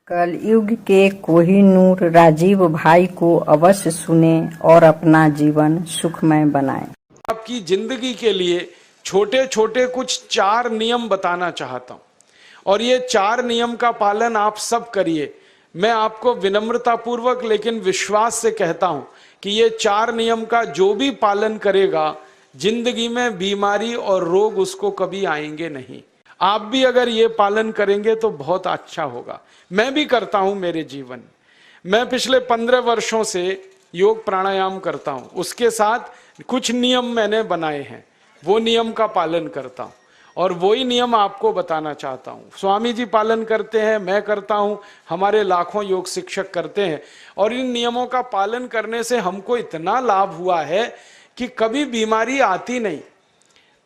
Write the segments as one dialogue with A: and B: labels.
A: कलयुग के कोहिनूर राजीव भाई को अवश्य सुनें और अपना जीवन सुखमय बनाएं।
B: आपकी जिंदगी के लिए छोटे छोटे कुछ 4 नियम बताना चाहता हूं और ये 4 नियम का पालन आप सब करिए। मैं आपको विनम्रता पूर्वक लेकिन विश्वास से कहता हूं कि ये 4 नियम का जो भी पालन करेगा जिंदगी में बीमारी और रोग उसको कभी आएंगे नहीं। आप भी अगर ये पालन करेंगे तो बहुत अच्छा होगा। मैं भी करता हूं मेरे जीवन। मैं पिछले 15 वर्षों से योग प्राणायाम करता हूं, उसके साथ कुछ नियम मैंने बनाए हैं, वो नियम का पालन करता हूं और वही नियम आपको बताना चाहता हूं। स्वामी जी पालन करते हैं, मैं करता हूं, हमारे लाखों योग शिक्षक करते हैं और इन नियमों का पालन करने से हमको इतना लाभ हुआ है कि कभी बीमारी आती नहीं।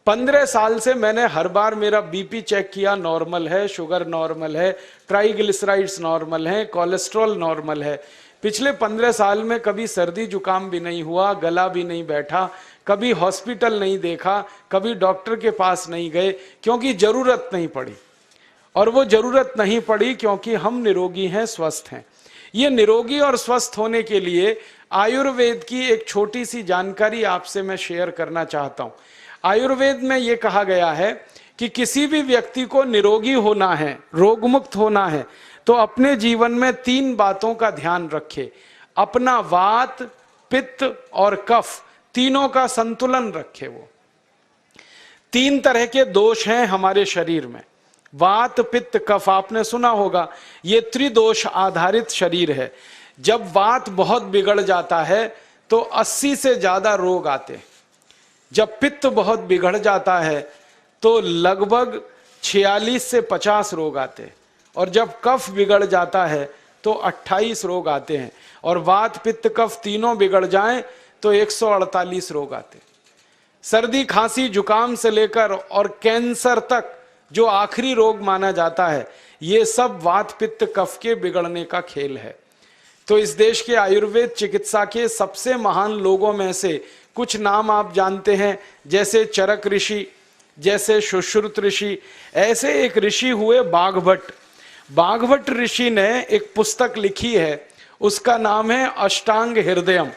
B: 15 साल से मैंने हर बार मेरा बीपी चेक किया, नॉर्मल है, शुगर नॉर्मल है, ट्राइग्लिसराइड्स नॉर्मल है, कोलेस्ट्रॉल नॉर्मल है। पिछले 15 साल में कभी सर्दी जुकाम भी नहीं हुआ, गला भी नहीं बैठा, कभी हॉस्पिटल नहीं देखा, कभी डॉक्टर के पास नहीं गए, क्योंकि जरूरत नहीं पड़ी। और वो जरूरत नहीं पड़ी क्योंकि हम निरोगी हैं, स्वस्थ हैं। ये निरोगी और स्वस्थ होने के लिए आयुर्वेद की एक छोटी सी जानकारी आपसे मैं शेयर करना चाहता हूं। आयुर्वेद में यह कहा गया है कि किसी भी व्यक्ति को निरोगी होना है, रोग मुक्त होना है, तो अपने जीवन में 3 बातों का ध्यान रखे। अपना वात, पित्त और कफ, तीनों का संतुलन रखे। वो 3 तरह के दोष हैं हमारे शरीर में, वात, पित्त, कफ। आपने सुना होगा ये त्रिदोष आधारित शरीर है। जब वात बहुत बिगड़ जाता है तो 80 से ज्यादा रोग आते हैं। जब पित्त बहुत बिगड़ जाता है तो लगभग 46 से 50 रोग आते हैं और जब कफ बिगड़ जाता है तो 28 रोग आते हैं और वात, पित्त, कफ तीनों बिगड़ जाएं तो 148 रोग आते हैं। सर्दी, खांसी, जुकाम से लेकर और कैंसर तक जो आखिरी रोग माना जाता है, ये सब वात, पित्त, कफ के बिगड़ने का खेल है। तो इस देश के आयुर्वेद चिकित्सा के सबसे महान लोगों में से कुछ नाम आप जानते हैं, जैसे चरक ऋषि, जैसे सुश्रुत ऋषि। ऐसे एक ऋषि हुए बाघभट्ट। बाघभट्ट ऋषि ने एक पुस्तक लिखी है, उसका नाम है अष्टांग हृदयम,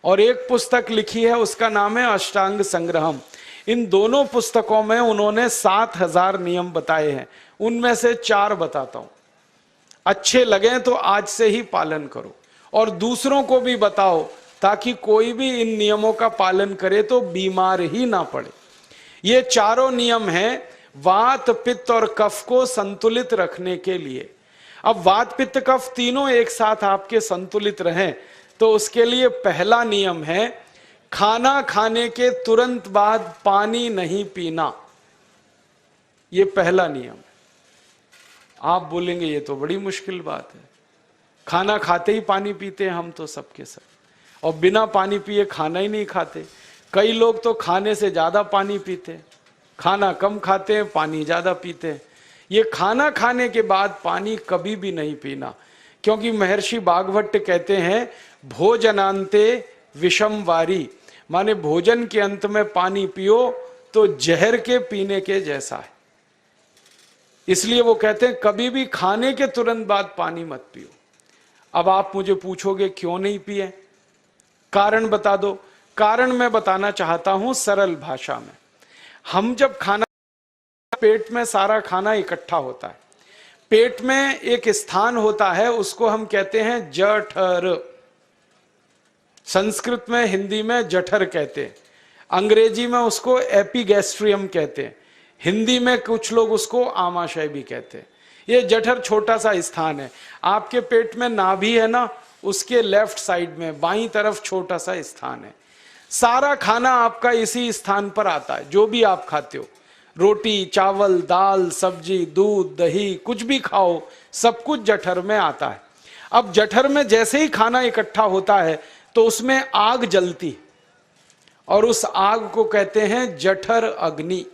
B: और एक पुस्तक लिखी है उसका नाम है अष्टांग संग्रहम। इन दोनों पुस्तकों में उन्होंने 7000 नियम बताए हैं। उनमें से 4 बताता हूं, अच्छे लगे तो आज से ही पालन करो और दूसरों को भी बताओ ताकि कोई भी इन नियमों का पालन करे तो बीमार ही ना पड़े। ये चारों नियम हैं वात, पित्त और कफ को संतुलित रखने के लिए। अब वात, पित्त, कफ तीनों एक साथ आपके संतुलित रहें तो उसके लिए पहला नियम है खाना खाने के तुरंत बाद पानी नहीं पीना। ये पहला नियम है। आप बोलेंगे ये तो बड़ी मुश्किल बात है, खाना खाते ही पानी पीते हैं हम तो सबके सब, और बिना पानी पिए खाना ही नहीं खाते। कई लोग तो खाने से ज्यादा पानी पीते हैं, खाना कम खाते हैं, पानी ज्यादा पीते हैं। ये खाना खाने के बाद पानी कभी भी नहीं पीना, क्योंकि महर्षि बाघभट्ट कहते हैं भोजनांते विषम वारी, माने भोजन के अंत में पानी पियो तो जहर के पीने के जैसा है। इसलिए वो कहते हैं कभी भी खाने के तुरंत बाद पानी मत पियो। अब आप मुझे पूछोगे क्यों नहीं पिए, कारण बता दो। कारण मैं बताना चाहता हूं सरल भाषा में। हम जब खाना, पेट में सारा खाना इकट्ठा होता है, पेट में एक स्थान होता है, उसको हम कहते हैं जठर। संस्कृत में, हिंदी में जठर कहते हैं, अंग्रेजी में उसको एपिगैस्ट्रियम कहते हैं, हिंदी में कुछ लोग उसको आमाशय भी कहते हैं। ये जठर छोटा सा स्थान है। आपके पेट में नाभि है ना, उसके लेफ्ट साइड में बाईं तरफ छोटा सा स्थान है। सारा खाना आपका इसी स्थान पर आता है। जो भी आप खाते हो, रोटी, चावल, दाल, सब्जी, दूध, दही, कुछ भी खाओ, सब कुछ जठर में आता है। अब जठर में जैसे ही खाना इकट्ठा होता है तो उसमें आग जलती और उस आग को कहते हैं जठर अग्नि,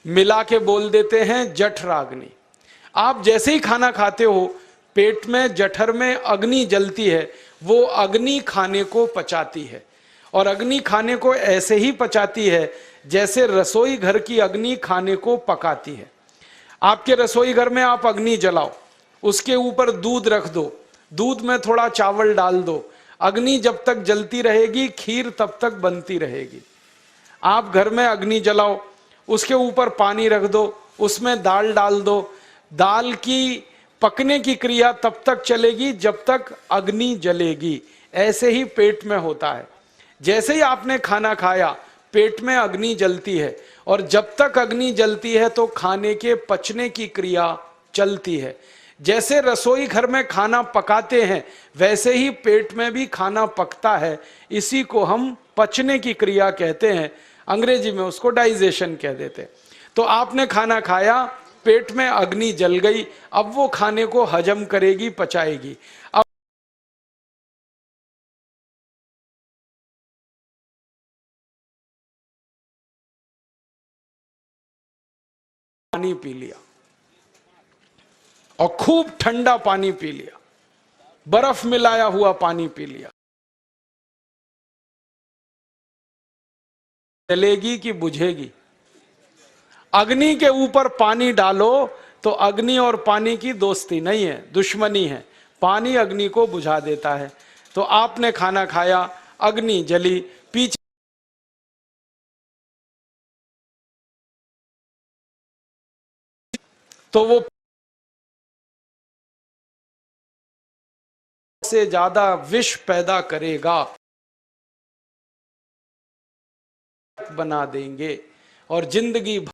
B: मिला के बोल देते हैं जठराग्नि। आप जैसे ही खाना खाते हो, पेट में जठर में अग्नि जलती है, वो अग्नि खाने को पचाती है और अग्नि खाने को ऐसे ही पचाती है जैसे रसोई घर की अग्नि खाने को पकाती है। आपके रसोई घर में आप अग्नि जलाओ उसके ऊपर दूध रख दो, दूध में थोड़ा चावल डाल दो, अग्नि जब तक जलती रहेगी खीर तब तक बनती रहेगी। आप घर में अग्नि जलाओ, उसके ऊपर पानी रख दो, उसमें दाल डाल दो, दाल की पकने की क्रिया तब तक चलेगी जब तक अग्नि जलेगी। ऐसे ही पेट में होता है, जैसे ही आपने खाना खाया पेट में अग्नि जलती है, और जब तक अग्नि जलती है तो खाने के पचने की क्रिया चलती है। जैसे रसोई घर में खाना पकाते हैं वैसे ही पेट में भी खाना पकता है, इसी को हम पचने की क्रिया कहते हैं, अंग्रेजी में उसको डाइजेशन कह देते हैं। तो आपने खाना खाया, पेट में अग्नि जल गई, अब वो खाने को हजम करेगी, पचाएगी। अब पानी पी लिया और खूब ठंडा पानी पी लिया, बर्फ मिलाया हुआ पानी पी लिया, जलेगी कि बुझेगी? अग्नि के ऊपर पानी डालो तो अग्नि और पानी की दोस्ती नहीं है, दुश्मनी है। पानी अग्नि को बुझा देता है। तो आपने खाना खाया, अग्नि जली, पीछे तो वो से ज्यादा विष पैदा करेगा, बना देंगे और जिंदगी भर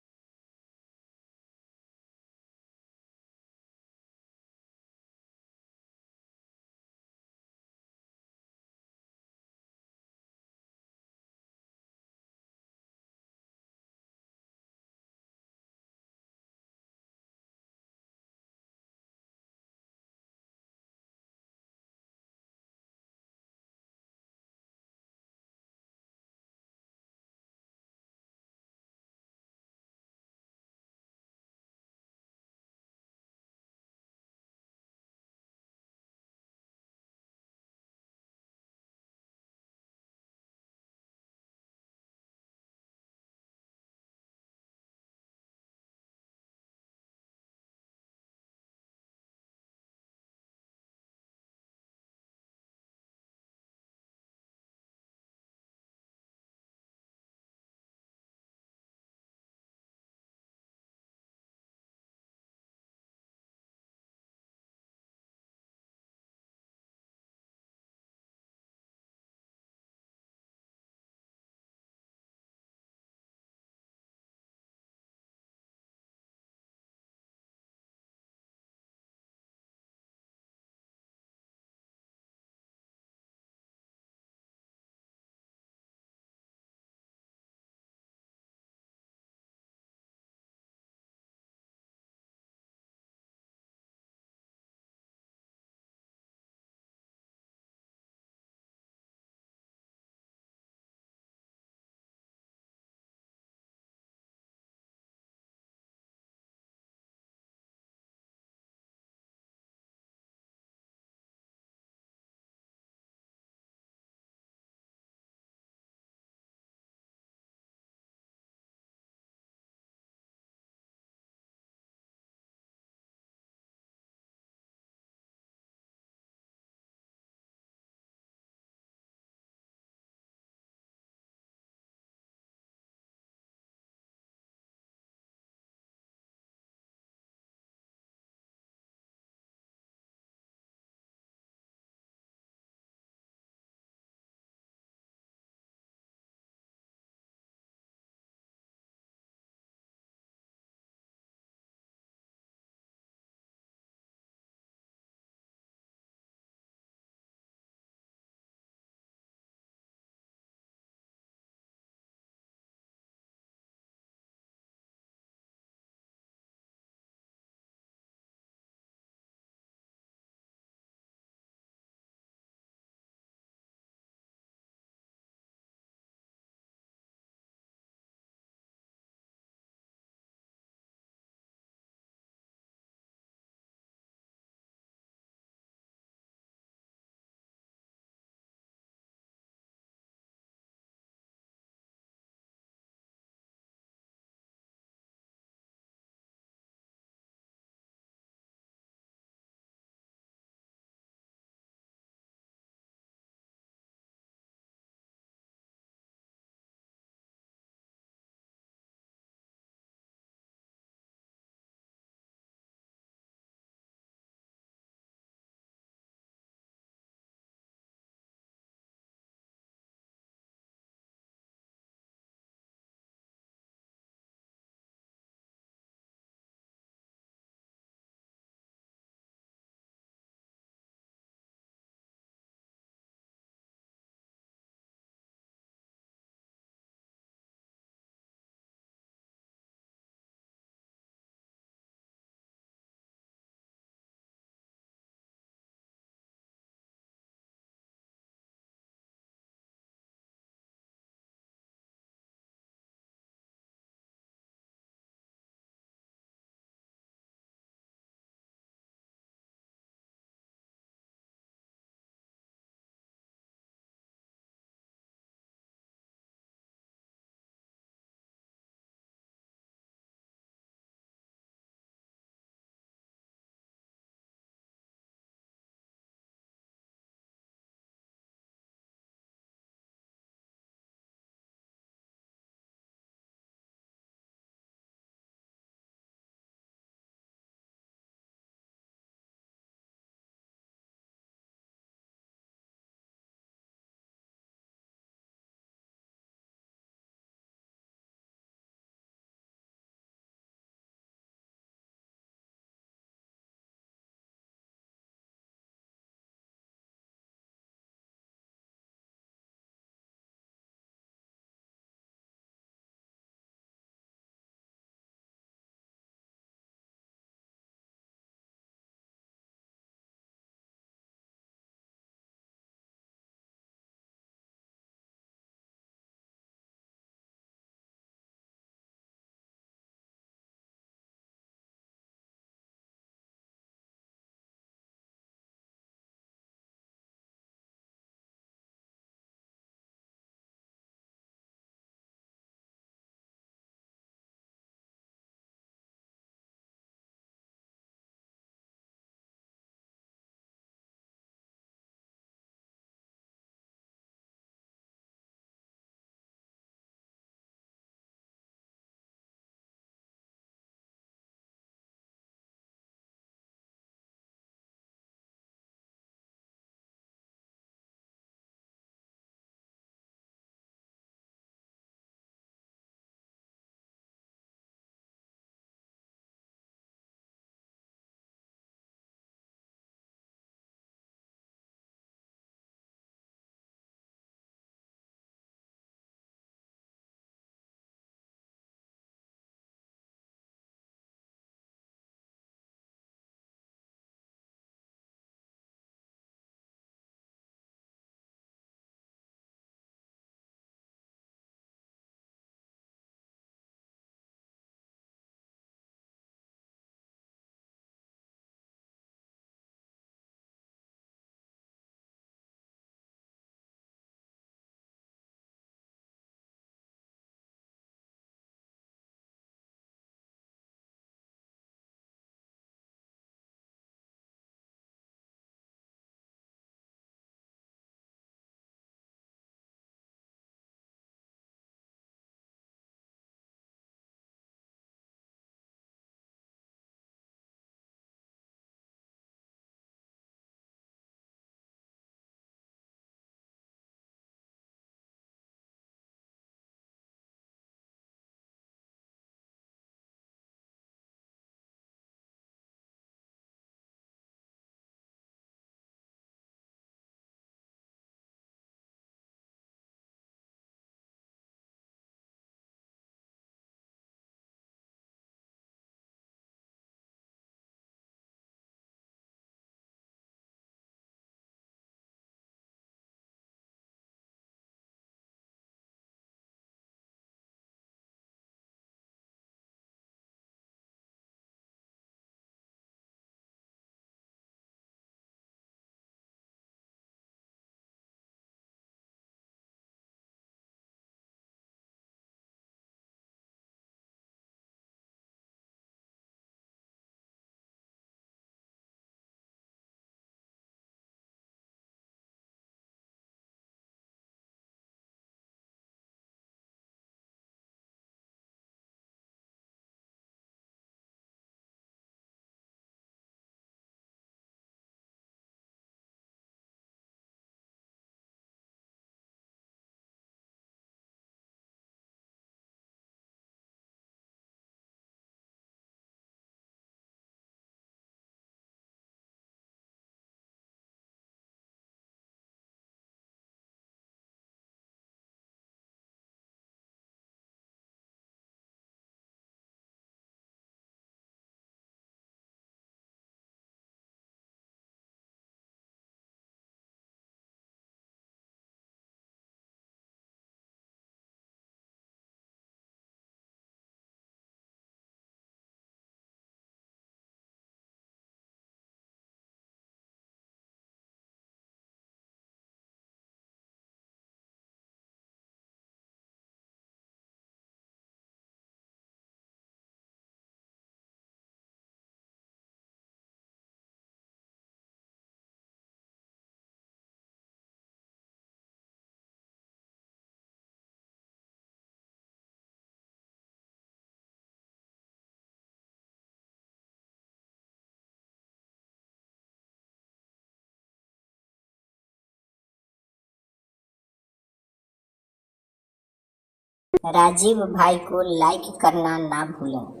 C: राजीव भाई को लाइक करना ना भूलें।